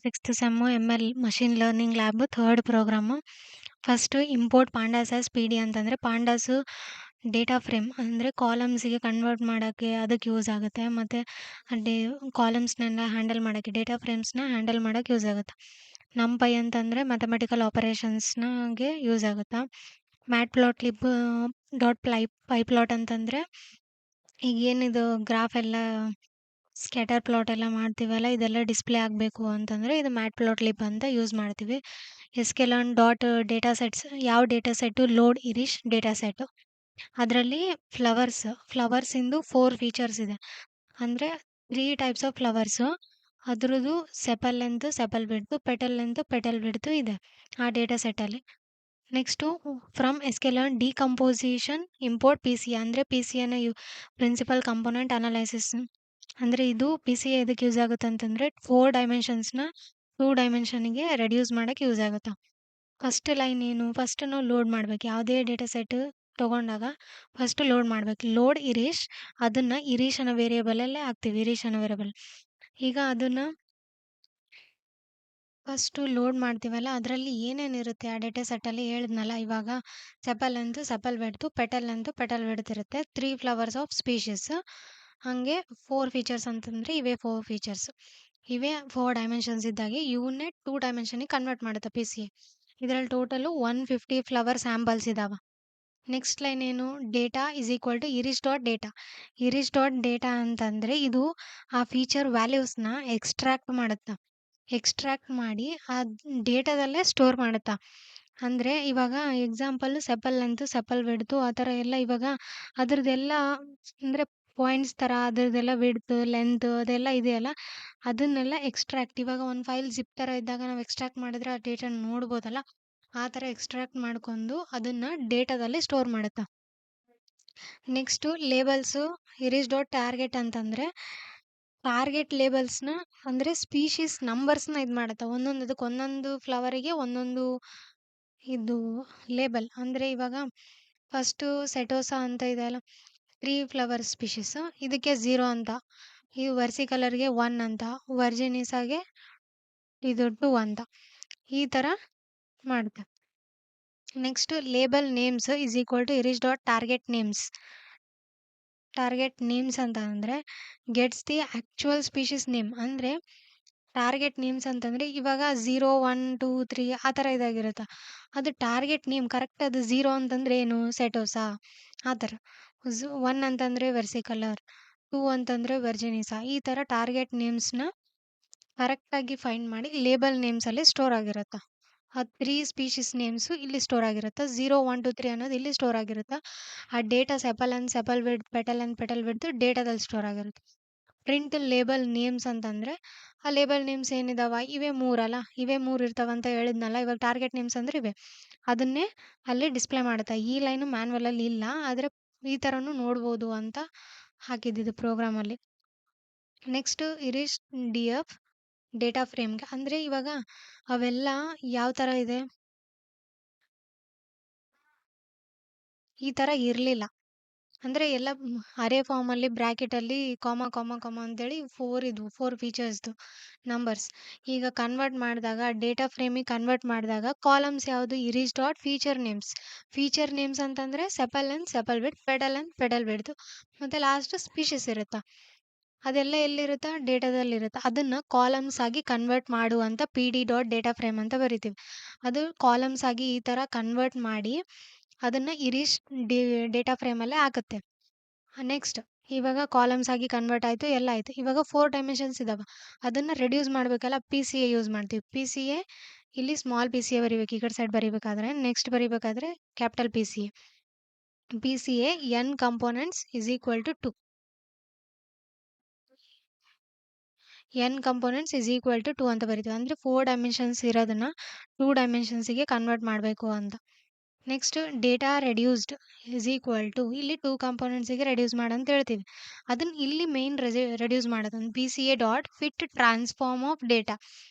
Sixth sem ML machine learning lab third program. First import pandas as PD ಅಂತಂದರೆ ಪಾಂಡಾಸು data frame ಅಂದರೆ ಕಾಲಮ್ಸಿಗೆ convert ಮಾಡೋಕ್ಕೆ ಅದಕ್ಕೆ use ಆಗುತ್ತೆ. ಮತ್ತು ಡೇ ಕಾಲಮ್ಸ್ನೆಲ್ಲ ಹ್ಯಾಂಡಲ್ ಮಾಡೋಕ್ಕೆ ಡೇಟಾ ಫ್ರೇಮ್ಸ್ನ ಹ್ಯಾಂಡಲ್ ಮಾಡೋಕ್ಕೆ ಯೂಸ್ ಆಗುತ್ತೆ. NumPy ಅಂತಂದರೆ ಮ್ಯಾಥಮೆಟಿಕಲ್ ಆಪರೇಷನ್ಸ್ನಾಗೆ ಯೂಸ್ ಆಗುತ್ತೆ. ಮ್ಯಾಟ್‌ಪ್ಲಾಟ್‌ಲಿಬ್ .pyplot ಅಂತಂದರೆ ಈಗ ಏನಿದು ಗ್ರಾಫ್ ಎಲ್ಲ ಸ್ಕ್ಯಾಟರ್ ಪ್ಲಾಟ್ ಎಲ್ಲ ಮಾಡ್ತೀವಲ್ಲ, ಇದೆಲ್ಲ ಡಿಸ್ಪ್ಲೇ ಆಗಬೇಕು ಅಂತಂದರೆ ಇದು ಮ್ಯಾಟ್‌ಪ್ಲಾಟ್‌ಲಿಬ್ ಅಂತ ಯೂಸ್ ಮಾಡ್ತೀವಿ. sklearn ಡಾಟ್ ಡೇಟಾ ಸೆಟ್ಸ್ ಯಾವ data set load iris data set. ಅದರಲ್ಲಿ ಫ್ಲವರ್ಸಿಂದು 4 ಫೀಚರ್ಸ್ ಇದೆ. ಅಂದರೆ 3 ಟೈಪ್ಸ್ ಆಫ್ ಫ್ಲವರ್ಸು. ಅದ್ರದ್ದು sepal length, sepal width, petal length, petal width ಇದೆ ಆ ಡೇಟಾ ಸೆಟ್ಟಲ್ಲಿ. Next from sklearn decomposition import PCA ಅಂದರೆ PCAನ ಪ್ರಿನ್ಸಿಪಲ್ ಕಂಪೋನೆಂಟ್ ಅನಲೈಸಿಸ್. ಅಂದರೆ ಇದು PCA ಎದಕ್ಕೆ ಯೂಸ್ ಆಗುತ್ತೆ ಅಂತಂದರೆ 4 ಡೈಮೆನ್ಷನ್ಸ್ನ 2 ಡೈಮೆನ್ಷನ್ನಿಗೆ ರೆಡ್ಯೂಸ್ ಮಾಡೋಕ್ಕೆ ಯೂಸ್ ಆಗುತ್ತೆ. ಫಸ್ಟ್ ಲೈನ್ ಏನು, ಫಸ್ಟ್ ನಾವು ಲೋಡ್ ಮಾಡಬೇಕು. ಯಾವುದೇ ಡೇಟಾ ಸೆಟ್ ತೊಗೊಂಡಾಗ ಫಸ್ಟು ಲೋಡ್ ಮಾಡಬೇಕು. ಲೋಡ್ ಇರೀಶ್ ಅದನ್ನು ಇರೀಶ್ ಅನ್ನೋ ವೇರಿಯೇಬಲಲ್ಲೇ ಹಾಕ್ತೀವಿ, ಇರೀಶ್ ಅನ್ನೋ ವೇರಿಯೇಬಲ್. ಈಗ ಅದನ್ನು ಫಸ್ಟು ಲೋಡ್ ಮಾಡ್ತೀವಲ್ಲ, ಅದರಲ್ಲಿ ಏನೇನಿರುತ್ತೆ ಆ ಡೇಟಾ ಸೆಟ್ಟಲ್ಲಿ ಹೇಳಿದ್ನಲ್ಲ ಇವಾಗ, sepal length, sepal width, petal length, petal width ಇರುತ್ತೆ. 3 ಫ್ಲವರ್ಸ್ ಆಫ್ ಸ್ಪೀಷೀಸ್. ಹಾಗೆ 4 ಫೀಚರ್ಸ್ ಅಂತಂದರೆ ಇವೇ 4 ಫೀಚರ್ಸ್. ಇವೇ 4 ಡೈಮೆನ್ಷನ್ಸ್ ಇದ್ದಾಗೆ ಇವನ್ನೇ 2 ಡೈಮೆನ್ಷನ್ನಿಗೆ ಕನ್ವರ್ಟ್ ಮಾಡುತ್ತೆ PCA. ಇದರಲ್ಲಿ ಟೋಟಲು 150 ಫ್ಲವರ್ ಸ್ಯಾಂಪಲ್ಸ್ ಇದ್ದಾವೆ. ನೆಕ್ಸ್ಟ್ ಲೈನ್ ಏನು, data is equal to iris dot data. Iris dot data ಅಂತಂದರೆ ಇದು ಆ ಫೀಚರ್ ವ್ಯಾಲ್ಯೂಸ್ನ ಎಕ್ಸ್ಟ್ರಾಕ್ಟ್ ಮಾಡಿ ಆ ಡೇಟಾದಲ್ಲೇ ಸ್ಟೋರ್ ಮಾಡುತ್ತಾ. ಅಂದರೆ ಇವಾಗ example sepal length, sepal width ಆ ಥರ ಎಲ್ಲ ಇವಾಗ ಅದ್ರದ್ದೆಲ್ಲ ಅಂದರೆ ಪಾಯಿಂಟ್ಸ್ ಥರ ಅದ್ರದ್ದೆಲ್ಲ ವಿಡ್ತ್, ಲೆಂತ್ ಅದೆಲ್ಲ ಇದೆಯಲ್ಲ, ಅದನ್ನೆಲ್ಲ ಇವಾಗ ಒಂದು ಫೈಲ್ ಜಿಪ್ ಥರ ಇದ್ದಾಗ ನಾವು ಎಕ್ಸ್ಟ್ರಾಕ್ಟ್ ಮಾಡಿದ್ರೆ ಆ ಡೇಟಾನ ನೋಡ್ಬೋದಲ್ಲ, ಆ ಥರ ಎಕ್ಸ್ಟ್ರಾಕ್ಟ್ ಮಾಡ್ಕೊಂಡು ಅದನ್ನು ಡೇಟಾದಲ್ಲಿ ಸ್ಟೋರ್ ಮಾಡುತ್ತೆ. ನೆಕ್ಸ್ಟು ಲೇಬಲ್ಸು ಇರಿಶ್ ಡಾಟ್ ಟಾರ್ಗೆಟ್ ಅಂತಂದರೆ ಟಾರ್ಗೆಟ್ ಲೇಬಲ್ಸ್ನ ಅಂದರೆ ಸ್ಪೀಷೀಸ್ ನಂಬರ್ಸ್ನ ಇದು ಮಾಡುತ್ತೆ. ಅದಕ್ಕೆ ಒಂದೊಂದು ಫ್ಲವರಿಗೆ ಒಂದೊಂದು ಇದು ಲೇಬಲ್. ಅಂದರೆ ಇವಾಗ ಫಸ್ಟು ಸೆಟೋಸಾ ಅಂತ ಇದೆ ಅಲ್ಲ, 3 ಫ್ಲವರ್ ಸ್ಪೀಷೀಸು, ಇದಕ್ಕೆ 0 ಅಂತ. ಈ ವರ್ಸಿಕಲರ್ಗೆ 1 ಅಂತ, ವರ್ಜಿನಿಸಾಗೆ ಇದು 2 ಅಂತ. ಈ ಥರ ಮಾಡುತ್ತೆ. Next label names is equal to iris dot target names. Target names ಅಂತ ಅಂದರೆ gets the actual species name. ಅಂದರೆ ಟಾರ್ಗೆಟ್ ನೇಮ್ಸ್ ಅಂತಂದರೆ ಇವಾಗ 0, 1, 2, 3 ಆ ಥರ ಇದಾಗಿರುತ್ತೆ. ಅದು ಟಾರ್ಗೆಟ್ ನೇಮ್ ಕರೆಕ್ಟ್. ಅದು 0 ಅಂತಂದರೆ ಏನು, ಸೆಟೋಸಾ ಆ ಥರ. 1 ಅಂತಂದರೆ ವೆರ್ಸಿಕಲರ್, 2 ಅಂತಂದರೆ ವರ್ಜಿನಿಸಾ. ಈ ಥರ ಟಾರ್ಗೆಟ್ ನೇಮ್ಸ್ನ ಕರೆಕ್ಟಾಗಿ ಫೈಂಡ್ ಮಾಡಿ ಲೇಬಲ್ ನೇಮ್ಸಲ್ಲಿ ಸ್ಟೋರ್ ಆಗಿರುತ್ತೆ. ಆ 3 ಸ್ಪೀಷೀಸ್ ನೇಮ್ಸು ಇಲ್ಲಿ ಸ್ಟೋರ್ ಆಗಿರುತ್ತೆ. 0, 1, 2, 3 ಅನ್ನೋದು ಇಲ್ಲಿ ಸ್ಟೋರ್ ಆಗಿರುತ್ತೆ. ಆ data sepal length, sepal width, petal width ಡೇಟಾದಲ್ಲಿ ಸ್ಟೋರ್ ಆಗಿರುತ್ತೆ. ಪ್ರಿಂಟ್ ಲೇಬಲ್ ನೇಮ್ಸ್ ಅಂತಂದರೆ ಆ ಲೇಬಲ್ ನೇಮ್ಸ್ ಏನಿದಾವ ಇವೇ 3 ಅಲ್ಲ, ಇವೇ 3 ಇರ್ತಾವಂತ ಹೇಳಿದ್ನಲ್ಲ. ಇವಾಗ ಟಾರ್ಗೆಟ್ ನೇಮ್ಸ್ ಅಂದರೆ ಇವೆ, ಅದನ್ನೇ ಅಲ್ಲಿ ಡಿಸ್ಪ್ಲೇ ಮಾಡುತ್ತೆ. ಈ ಲೈನು ಮ್ಯಾನ್ಯುವಲಲ್ಲಿ ಇಲ್ಲ, ಆದರೆ ಈ ಥರನೂ ನೋಡ್ಬೋದು ಅಂತ ಹಾಕಿದ್ದಿದ್ದು ಪ್ರೋಗ್ರಾಮಲ್ಲಿ. ನೆಕ್ಸ್ಟು ಇರಿಶ್ DF ಡೇಟಾ ಫ್ರೇಮ್ಗೆ. ಅಂದರೆ ಇವಾಗ ಅವೆಲ್ಲ ಯಾವ ಥರ ಇದೆ, ಈ ಥರ ಇರಲಿಲ್ಲ. ಅಂದರೆ ಎಲ್ಲ ಅರೇ ಫಾರ್ಮಲ್ಲಿ ಬ್ರ್ಯಾಕೆಟಲ್ಲಿ ಕಾಮ ಅಂತೇಳಿ 4 ಫೀಚರ್ಸ್ದು ನಂಬರ್ಸ್. ಈಗ ಕನ್ವರ್ಟ್ ಮಾಡಿದಾಗ ಡೇಟಾ ಫ್ರೇಮಿಗೆ ಕನ್ವರ್ಟ್ ಮಾಡಿದಾಗ ಕಾಲಮ್ಸ್ ಯಾವುದು, iris dot feature names. Feature names ಅಂತಂದರೆ sepal length, sepal width, petal width ಮತ್ತು ಲಾಸ್ಟ್ ಸ್ಪೀಷೀಸ್ ಇರುತ್ತೆ. ಅದೆಲ್ಲ ಎಲ್ಲಿರುತ್ತೆ, ಡೇಟಾದಲ್ಲಿರುತ್ತೆ. ಅದನ್ನು ಕಾಲಮ್ಸ್ ಆಗಿ ಕನ್ವರ್ಟ್ ಮಾಡುವಂಥ PD ಡಾಟ್ ಡೇಟಾ ಫ್ರೇಮ್ ಅಂತ ಬರಿತೀವಿ. ಅದು ಕಾಲಮ್ಸ್ ಆಗಿ ಈ ಥರ ಕನ್ವರ್ಟ್ ಮಾಡಿ ಅದನ್ನು ಇರಿಶ್ ಡೇಟಾ ಫ್ರೇಮಲ್ಲೇ ಹಾಕುತ್ತೆ. ನೆಕ್ಸ್ಟ್ ಇವಾಗ ಕಾಲಮ್ಸ್ ಆಗಿ ಕನ್ವರ್ಟ್ ಆಯಿತು, ಎಲ್ಲ ಆಯಿತು. ಇವಾಗ 4 ಡೈಮೆನ್ಷನ್ಸ್ ಇದ್ದಾವೆ. ಅದನ್ನು ರೆಡ್ಯೂಸ್ ಮಾಡಬೇಕಲ್ಲ, PCA ಯೂಸ್ ಮಾಡ್ತೀವಿ. PCA ಇಲ್ಲಿ ಸ್ಮಾಲ್ PCA ಬರಿಬೇಕು ಈ ಕಡೆ ಸೈಡ್ ಬರಿಬೇಕಾದ್ರೆ. ನೆಕ್ಸ್ಟ್ ಬರಿಬೇಕಾದ್ರೆ capital PCA n components is equal to 2. n components is equal to 2 ಅಂತ ಬರಿತೀವಿ. ಅಂದರೆ 4 ಡೈಮೆನ್ಷನ್ಸ್ ಇರೋದನ್ನು 2 ಡೈಮೆನ್ಷನ್ಸಿಗೆ ಕನ್ವರ್ಟ್ ಮಾಡಬೇಕು ಅಂತ. Next data reduced is equal to ಇಲ್ಲಿ 2 ಕಂಪೋನೆಂಟ್ಸಿಗೆ ರೆಡ್ಯೂಸ್ ಮಾಡಂತ ಹೇಳ್ತೀವಿ. ಅದನ್ನು ಇಲ್ಲಿ ಮೇನ್ ರೆಡ್ಯೂಸ್ ಮಾಡೋದು PCA dot fit transform of data.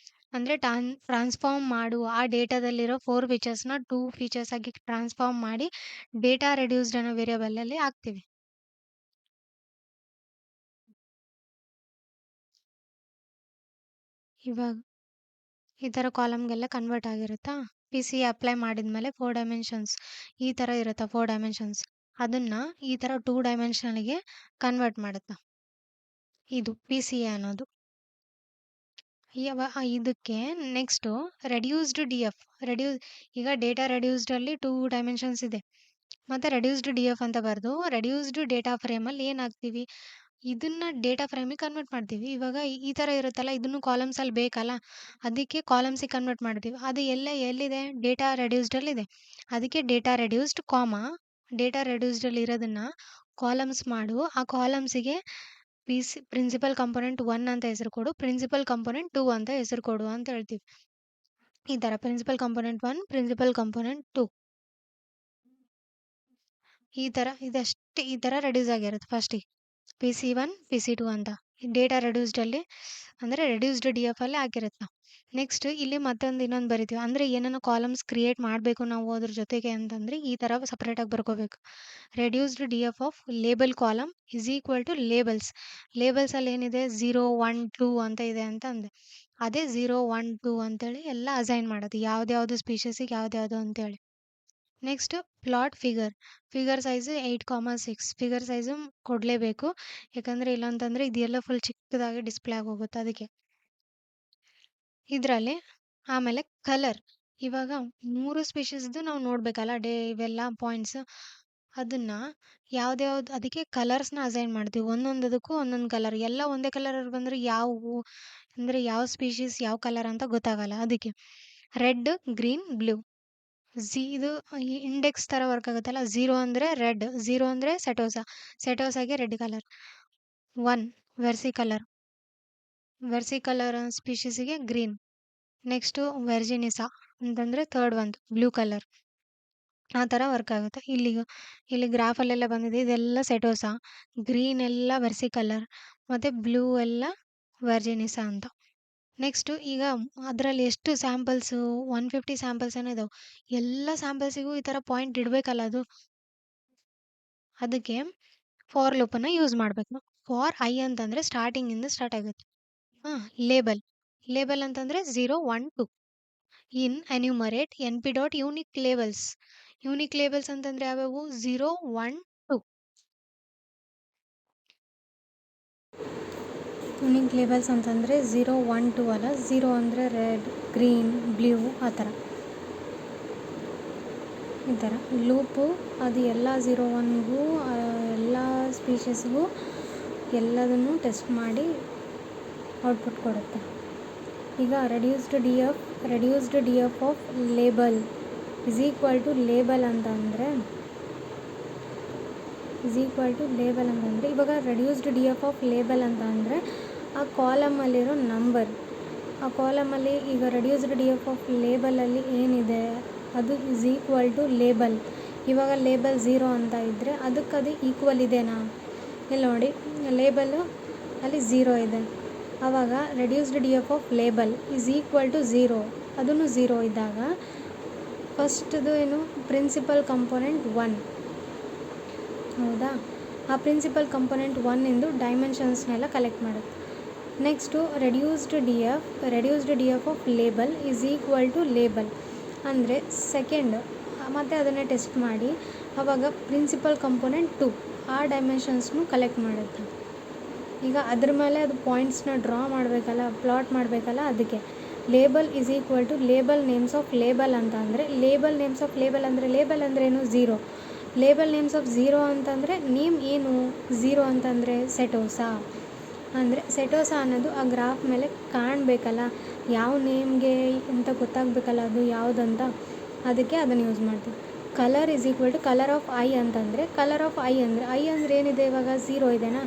ಅಂದರೆ ಟ್ರಾನ್ಸ್ಫಾರ್ಮ್ ಮಾಡು ಆ ಡೇಟಾದಲ್ಲಿರೋ 4 ಫೀಚರ್ಸ್ನ 2 ಫೀಚರ್ಸ್ ಆಗಿ ಟ್ರಾನ್ಸ್ಫಾರ್ಮ್ ಮಾಡಿ ಡೇಟಾ ರೆಡ್ಯೂಸ್ಡ್ ಅನ್ನೋ ವೇರಿಯಬಲಲ್ಲಿ ಹಾಕ್ತೀವಿ. ಇವಾಗ ಈ ಥರ ಕಾಲಮ್ಗೆಲ್ಲ ಕನ್ವರ್ಟ್ ಆಗಿರುತ್ತಾ. PCA ಅಪ್ಲೈ ಮಾಡಿದ್ಮೇಲೆ 4 ಡೈಮೆನ್ಷನ್ಸ್ ಈ ಥರ ಇರುತ್ತಾ 4 ಡೈಮೆನ್ಷನ್ಸ್. ಅದನ್ನ ಈ ಥರ 2 ಡೈಮೆನ್ಷನ್‌ಗೆ ಕನ್ವರ್ಟ್ ಮಾಡುತ್ತಾ. ಇದು PCA ಅನ್ನೋದು. ಇದಕ್ಕೆ ನೆಕ್ಸ್ಟು ರೆಡ್ಯೂಸ್ಡ್ DF. ಈಗ ಡೇಟಾ ರೆಡ್ಯೂಸ್ಡಲ್ಲಿ 2 ಡೈಮೆನ್ಷನ್ಸ್ ಇದೆ. ಮತ್ತೆ ರೆಡ್ಯೂಸ್ಡ್ DF ಅಂತ ಬರೆದು ರೆಡ್ಯೂಸ್ಡ್ ಡೇಟಾ ಫ್ರೇಮಲ್ಲಿ ಏನಾಗ್ತೀವಿ, ಇದನ್ನ ಡೇಟಾ ಫ್ರೇಮಿಗೆ ಕನ್ವರ್ಟ್ ಮಾಡ್ತೀವಿ. ಇವಾಗ ಈ ಥರ ಇರುತ್ತಲ್ಲ, ಇದನ್ನು ಕಾಲಮ್ಸಲ್ಲಿ ಬೇಕಲ್ಲ, ಅದಕ್ಕೆ ಕಾಲಮ್ಸಿಗೆ ಕನ್ವರ್ಟ್ ಮಾಡ್ತೀವಿ. ಅದು ಎಲ್ಲಿದೆ ಡೇಟಾ ರೆಡ್ಯೂಸ್ಡಲ್ಲಿದೆ. ಅದಕ್ಕೆ ಡೇಟಾ ರೆಡ್ಯೂಸ್ಡ್ ಡೇಟಾ ರೆಡ್ಯೂಸ್ಡಲ್ಲಿ ಇರೋದನ್ನ ಕಾಲಮ್ಸ್ ಮಾಡು. ಆ ಕಾಲಮ್ಸಿಗೆ ಪ್ರಿನ್ಸಿಪಲ್ ಕಂಪೋನೆಂಟ್ 1 ಅಂತ ಹೆಸರು ಕೊಡು, ಪ್ರಿನ್ಸಿಪಲ್ ಕಂಪೋನೆಂಟ್ 2 ಅಂತ ಹೆಸರು ಕೊಡು ಅಂತ ಹೇಳ್ತೀವಿ. ಈ ಥರ ಪ್ರಿನ್ಸಿಪಲ್ ಕಂಪೋನೆಂಟ್ 1, ಪ್ರಿನ್ಸಿಪಲ್ ಕಂಪೋನೆಂಟ್ 2 ಈ ಥರ ರೆಡ್ಯೂಸ್ ಆಗಿರುತ್ತೆ ಫಸ್ಟಿಗೆ. PC1, PC2 ಅಂತ ಡೇಟಾ ರೆಡ್ಯೂಸ್ಡಲ್ಲಿ ಅಂದರೆ ರೆಡ್ಯೂಸ್ಡ್ DF ಅಲ್ಲಿ ಆಗಿರುತ್ತೆ. ನೆಕ್ಸ್ಟ್ ಇಲ್ಲಿ ಇನ್ನೊಂದು ಬರಿತೀವಿ. ಅಂದರೆ ಏನನ್ನ ಕಾಲಮ್ಸ್ ಕ್ರಿಯೇಟ್ ಮಾಡಬೇಕು ನಾವು ಅದ್ರ ಜೊತೆಗೆ ಅಂತಂದರೆ ಈ ಥರ ಸಪ್ರೇಟಾಗಿ ಬರ್ಕೋಬೇಕು. Reduced DF of label column is equal to labels. ಲೇಬಲ್ಸಲ್ಲಿ ಏನಿದೆ 0, 1, 2 ಅಂತ ಇದೆ ಅಂತ ಅಂದೆ. ಅದೇ 0, 1, 2 ಅಂತೇಳಿ ಎಲ್ಲ ಅಸೈನ್ ಮಾಡೋದು, ಯಾವ್ದ್ಯಾವುದು ಸ್ಪೀಷೀಸಿಗೆ ಯಾವ್ದ್ಯಾವುದು ಅಂತೇಳಿ. Next plot figure size 8,6. Figure size ಕೊಡಲೇಬೇಕು, ಯಾಕಂದರೆ ಇಲ್ಲಾಂತಂದರೆ ಇದೆಲ್ಲ ಫುಲ್ ಚಿಕ್ಕದಾಗಿ ಡಿಸ್ಪ್ಲೇ ಆಗೋಗುತ್ತೆ ಅದಕ್ಕೆ. ಇದರಲ್ಲಿ ಆಮೇಲೆ ಕಲರ್. ಇವಾಗ 3 ಸ್ಪೀಷೀಸ್ದು ನಾವು ನೋಡಬೇಕಲ್ಲ ಇವೆಲ್ಲ ಪಾಯಿಂಟ್ಸ್. ಅದನ್ನು ಯಾವ್ದ್ಯಾವ್ದು ಅದಕ್ಕೆ ಕಲರ್ಸ್ನ ಅಸೈನ್ ಮಾಡ್ತೀವಿ. ಒಂದೊಂದಕ್ಕೂ ಒಂದೊಂದು ಕಲರ್. ಎಲ್ಲ ಒಂದೇ ಕಲರಲ್ಲಿ ಬಂದರೆ ಯಾವ ಸ್ಪೀಷೀಸ್ ಯಾವ ಕಲರ್ ಅಂತ ಗೊತ್ತಾಗಲ್ಲ. ಅದಕ್ಕೆ ರೆಡ್, ಗ್ರೀನ್, ಬ್ಲೂ. ಇದು ಇಂಡೆಕ್ಸ್ ಥರ ವರ್ಕ್ ಆಗುತ್ತಲ್ಲ. 0 ಅಂದರೆ ರೆಡ್, 0 ಅಂದರೆ ಸೆಟೋಸಾಗೆ ರೆಡ್ ಕಲರ್. 1 ವೆರ್ಸಿಕಲರ್ ಸ್ಪೀಷೀಸಿಗೆ ಗ್ರೀನ್. ನೆಕ್ಸ್ಟು ವೆರ್ಜಿನಿಸಾ ಅಂತಂದರೆ ಥರ್ಡ್ ಒಂದು ಬ್ಲೂ ಕಲರ್. ಆ ಥರ ವರ್ಕ್ ಆಗುತ್ತೆ. ಇಲ್ಲಿ ಗ್ರಾಫಲ್ಲೆಲ್ಲ ಬಂದಿದೆ, ಇದೆಲ್ಲ ಸೆಟೋಸಾ. ಗ್ರೀನ್ ಎಲ್ಲ ವೆರ್ಸಿಕಲರ್ ಮತ್ತು ಬ್ಲೂ ಎಲ್ಲ ವೆರ್ಜಿನಿಸಾ ಅಂತ. ನೆಕ್ಸ್ಟು ಈಗ ಅದರಲ್ಲಿ ಎಷ್ಟು ಸ್ಯಾಂಪಲ್ಸು 150 ಸ್ಯಾಂಪಲ್ಸ್ ಏನೋ ಇದಾವೆ. ಎಲ್ಲ ಸ್ಯಾಂಪಲ್ಸಿಗೂ ಈ ಥರ ಪಾಯಿಂಟ್ ಇಡಬೇಕಲ್ಲ ಅದು. ಅದಕ್ಕೆ ಫಾರ್ ಲೂಪನ್ನು ಯೂಸ್ ಮಾಡಬೇಕು. ಫಾರ್ ಐ ಅಂತಂದರೆ ಸ್ಟಾರ್ಟಿಂಗಿಂದ ಸ್ಟಾರ್ಟ್ ಆಗುತ್ತೆ. ಲೇಬಲ್ ಅಂತಂದರೆ 0, 1, 2. ಇನ್ ಎನ್ಯುಮರೇಟ್ NP. ಯೂನಿಕ್ ಲೇಬಲ್ಸ್ ಅಂತಂದರೆ ಯಾವ್ಯಾವು 0, 1, 2. ಯೂನಿಕ್ ಲೇಬಲ್ಸ್ ಅಂತಂದರೆ 0, 1, 2 ಅಲ್ಲ. 0 ಅಂದರೆ ರೆಡ್, ಗ್ರೀನ್, ಬ್ಲೂ ಆ ಥರ. ಈ ಥರ ಲೂಪು ಅದು ಎಲ್ಲ 0, 1ಗೂ ಎಲ್ಲ ಸ್ಪೀಷೀಸ್ಗೂ ಎಲ್ಲದನ್ನು ಟೆಸ್ಟ್ ಮಾಡಿ ಔಟ್ಪುಟ್ ಕೊಡುತ್ತೆ. ಈಗ reduced DF of label is equal to label ಅಂತಂದರೆ ಇವಾಗ ರೆಡ್ಯೂಸ್ಡ್ DF ಆಫ್ ಲೇಬಲ್ ಅಂತ ಅಂದರೆ ಆ ಕಾಲಮಲ್ಲಿರೋ ನಂಬರ್. ಆ ಕಾಲಮಲ್ಲಿ ಈಗ ರೆಡ್ಯೂಸ್ಡ್ DF ಆಫ್ ಲೇಬಲಲ್ಲಿ ಏನಿದೆ ಅದು ಇಸ್ ಈಕ್ವಲ್ ಟು ಲೇಬಲ್. ಇವಾಗ ಲೇಬಲ್ 0 ಅಂತ ಇದ್ದರೆ ಅದಕ್ಕೆ ಈಕ್ವಲ್ ಇದೆನಾ? ಇಲ್ಲಿ ನೋಡಿ, ಲೇಬಲ್ಲು ಅಲ್ಲಿ 0 ಇದೆ. ಆವಾಗ reduced DF of label is equal to 0. ಅದನ್ನು 0 ಇದ್ದಾಗ ಫಸ್ಟ್ದು ಏನು ಪ್ರಿನ್ಸಿಪಲ್ ಕಂಪೋನೆಂಟ್ 1. ಹೌದಾ? ಆ ಪ್ರಿನ್ಸಿಪಲ್ ಕಂಪೋನೆಂಟ್ 1ಇಂದು ಡೈಮೆನ್ಷನ್ಸ್ನೆಲ್ಲ ಕಲೆಕ್ಟ್ ಮಾಡುತ್ತೆ. Next reduced DF of label is equal to label ಅಂದರೆ ಸೆಕೆಂಡ್. ಮತ್ತು ಅದನ್ನೇ ಟೆಸ್ಟ್ ಮಾಡಿ ಆವಾಗ ಪ್ರಿನ್ಸಿಪಲ್ ಕಂಪೋನೆಂಟ್ 2 ಆ ಡೈಮೆನ್ಷನ್ಸ್ನು ಕಲೆಕ್ಟ್ ಮಾಡುತ್ತೆ. ಈಗ ಅದ್ರ ಮೇಲೆ ಅದು ಪಾಯಿಂಟ್ಸ್ನ ಡ್ರಾ ಮಾಡಬೇಕಲ್ಲ, ಪ್ಲಾಟ್ ಮಾಡಬೇಕಲ್ಲ. ಅದಕ್ಕೆ label is equal to label names of label ಅಂತ ಅಂದರೆ ಲೇಬಲ್ ನೇಮ್ಸ್ ಆಫ್ ಲೇಬಲ್ ಅಂದರೆ ಏನು 0. ಲೇಬಲ್ ನೇಮ್ಸ್ ಆಫ್ 0 ಅಂತಂದರೆ ನೇಮ್ ಏನು 0 ಅಂತಂದರೆ ಸೆಟೋಸಾ. ಅಂದರೆ ಸೆಟೋಸಾ ಅನ್ನೋದು ಆ ಗ್ರಾಫ್ ಮೇಲೆ ಕಾಣಬೇಕಲ್ಲ, ಯಾವ ನೇಮ್ಗೆ ಅಂತ ಗೊತ್ತಾಗಬೇಕಲ್ಲ ಅದು ಯಾವುದಂತ. ಅದಕ್ಕೆ ಅದನ್ನು ಯೂಸ್ ಮಾಡ್ತೀವಿ. Colour is equal to colour of I ಅಂತಂದರೆ ಐ ಅಂದರೆ ಏನಿದೆ ಇವಾಗ 0 ಇದೆನಾ.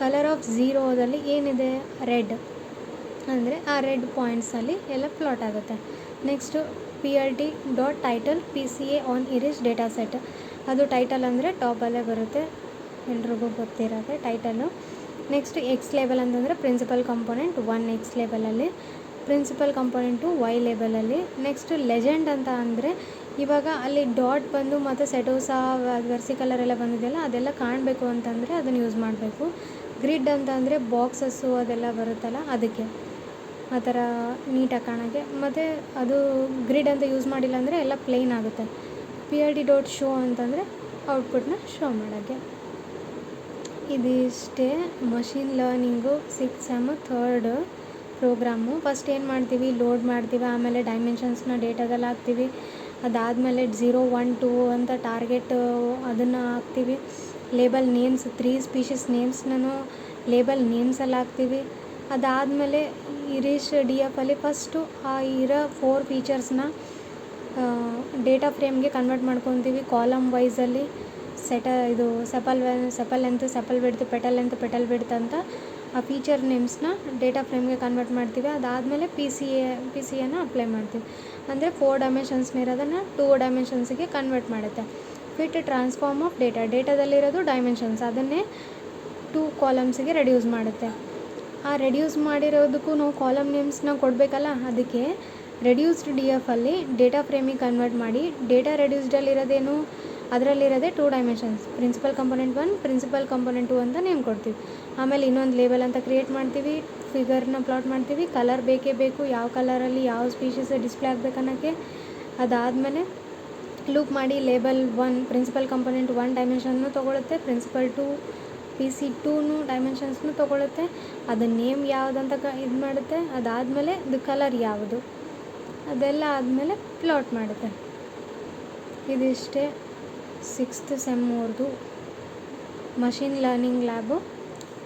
ಕಲರ್ ಆಫ್ 0ದಲ್ಲಿ ಏನಿದೆ ರೆಡ್ ಅಂದರೆ ಆ ರೆಡ್ ಪಾಯಿಂಟ್ಸಲ್ಲಿ ಎಲ್ಲ ಪ್ಲಾಟ್ ಆಗುತ್ತೆ. Next PLT.title PCA on iris data set. ಅದು ಟೈಟಲ್ ಅಂದರೆ ಟಾಪಲ್ಲೇ ಬರುತ್ತೆ, ಎಲ್ರಿಗೂ ಗೊತ್ತಿರೋದೆ ಟೈಟಲು. ನೆಕ್ಸ್ಟ್ ಎಕ್ಸ್ ಲೇಬಲ್ ಅಂತಂದರೆ ಪ್ರಿನ್ಸಿಪಲ್ ಕಂಪೋನೆಂಟ್ 1 ಎಕ್ಸ್ ಲೇಬಲಲ್ಲಿ, ಪ್ರಿನ್ಸಿಪಲ್ ಕಂಪೋನೆಂಟು ವೈ ಲೇಬಲಲ್ಲಿ. ನೆಕ್ಸ್ಟು ಲೆಜೆಂಡ್ ಅಂತ ಅಂದರೆ ಇವಾಗ ಅಲ್ಲಿ ಡಾಟ್ ಬಂದು ಮತ್ತು ಸೆಟೋಸಾ ವೆರ್ಸಿಕಲರ್ ಎಲ್ಲ ಬಂದಿದೆಯಲ್ಲ ಅದೆಲ್ಲ ಕಾಣಬೇಕು ಅಂತಂದರೆ ಅದನ್ನು ಯೂಸ್ ಮಾಡಬೇಕು. ಗ್ರಿಡ್ ಅಂತ ಅಂದರೆ ಬಾಕ್ಸಸ್ಸು ಅದೆಲ್ಲ ಬರುತ್ತಲ್ಲ ಅದಕ್ಕೆ. ಆ ಥರ ನೀಟಾಗಿ ಕಾಣೋಕ್ಕೆ. ಮತ್ತು ಅದು ಗ್ರಿಡ್ ಅಂತ ಯೂಸ್ ಮಾಡಿಲ್ಲ ಅಂದರೆ ಎಲ್ಲ ಪ್ಲೇನ್ ಆಗುತ್ತೆ. PLD.show ಅಂತಂದರೆ ಔಟ್ಪುಟ್ನ ಶೋ ಮಾಡೋಕ್ಕೆ. ಇದಿಷ್ಟೇ machine learning 6th sem 3rd program. First ಏನು ಮಾಡ್ತೀವಿ, ಲೋಡ್ ಮಾಡ್ತೀವಿ, ಆಮೇಲೆ ಡೈಮೆನ್ಷನ್ಸ್ನ ಡೇಟಾದಲ್ಲಿ ಹಾಕ್ತೀವಿ. ಅದಾದಮೇಲೆ 0, 1, 2 ಅಂತ ಟಾರ್ಗೆಟ್ ಅದನ್ನು ಹಾಕ್ತೀವಿ. ಲೇಬಲ್ ನೇಮ್ಸ್ 3 ಸ್ಪೀಷೀಸ್ ನೇಮ್ಸ್ನೂ ಲೇಬಲ್ ನೇಮ್ಸಲ್ಲಿ ಹಾಕ್ತೀವಿ. ಅದಾದಮೇಲೆ ಇರೀಶ್ DF ಅಲ್ಲಿ ಫಸ್ಟು ಆ ಇರೋ 4 ಫೀಚರ್ಸ್ನ ಡೇಟಾ ಫ್ರೇಮ್ಗೆ ಕನ್ವರ್ಟ್ ಮಾಡ್ಕೊತೀವಿ. ಕಾಲಮ್ ವೈಸಲ್ಲಿ ಇದು sepal length, sepal width, petal length, petal width ಅಂತ ಆ ಫೀಚರ್ ನೇಮ್ಸ್ನ ಡೇಟಾ ಫ್ರೇಮ್ಗೆ ಕನ್ವರ್ಟ್ ಮಾಡ್ತೀವಿ. ಅದಾದಮೇಲೆ PCAನ ಅಪ್ಲೈ ಮಾಡ್ತೀವಿ. ಅಂದರೆ 4 ಡೈಮೆನ್ಷನ್ಸ್ನ ಇರೋದನ್ನು 2 ಡೈಮೆನ್ಷನ್ಸಿಗೆ ಕನ್ವರ್ಟ್ ಮಾಡುತ್ತೆ. ಫಿಟ್ ಟ್ರಾನ್ಸ್ಫಾರ್ಮ್ ಆಫ್ ಡೇಟಾದಲ್ಲಿರೋದು ಡೈಮೆನ್ಷನ್ಸ್, ಅದನ್ನೇ 2 ಕಾಲಮ್ಸಿಗೆ ರೆಡ್ಯೂಸ್ ಮಾಡುತ್ತೆ. ಆ ರೆಡ್ಯೂಸ್ ಮಾಡಿರೋದಕ್ಕೂ ನಾವು ಕಾಲಮ್ ನೇಮ್ಸ್ನ ಕೊಡಬೇಕಲ್ಲ, ಅದಕ್ಕೆ ರೆಡ್ಯೂಸ್ಡ್ DF ಅಲ್ಲಿ ಡೇಟಾ ಫ್ರೇಮಿಗೆ ಕನ್ವರ್ಟ್ ಮಾಡಿ ಡೇಟಾ ರೆಡ್ಯೂಸ್ಡಲ್ಲಿರೋದೇನು, ಅದರಲ್ಲಿರೋದೇ 2 dimensions, principal component 1, principal component 2 ಅಂತ ನೇಮ್ ಕೊಡ್ತೀವಿ. ಆಮೇಲೆ ಇನ್ನೊಂದು ಲೇಬಲ್ ಅಂತ ಕ್ರಿಯೇಟ್ ಮಾಡ್ತೀವಿ, ಫಿಗರ್ನ ಪ್ಲಾಟ್ ಮಾಡ್ತೀವಿ, ಕಲರ್ ಬೇಕೇ ಬೇಕು, ಯಾವ ಕಲರಲ್ಲಿ ಯಾವ ಸ್ಪೀಷೀಸ್ ಡಿಸ್ಪ್ಲೇ ಆಗಬೇಕನ್ನೋಕ್ಕೆ. ಅದಾದಮೇಲೆ ಲೂಪ್ ಮಾಡಿ ಲೇಬಲ್ 1 ಪ್ರಿನ್ಸಿಪಲ್ ಕಂಪೋನೆಂಟ್ 1 ಡೈಮೆನ್ಷನ್ನು ತೊಗೊಳುತ್ತೆ, ಪ್ರಿನ್ಸಿಪಲ್ 2 PC2 ಡೈಮೆನ್ಷನ್ಸ್ನು ತೊಗೊಳುತ್ತೆ, ಅದು ನೇಮ್ ಯಾವುದಂತ ಇದು ಮಾಡುತ್ತೆ. ಅದಾದಮೇಲೆ ಅದು ಕಲರ್ ಯಾವುದು, ಅದೆಲ್ಲ ಆದಮೇಲೆ ಪ್ಲಾಟ್ ಮಾಡುತ್ತೆ. ಇದಿಷ್ಟೇ 6th ಸೆಮ್ ಅವ್ರದ್ದು machine learning lab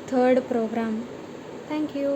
3rd program. Thank you.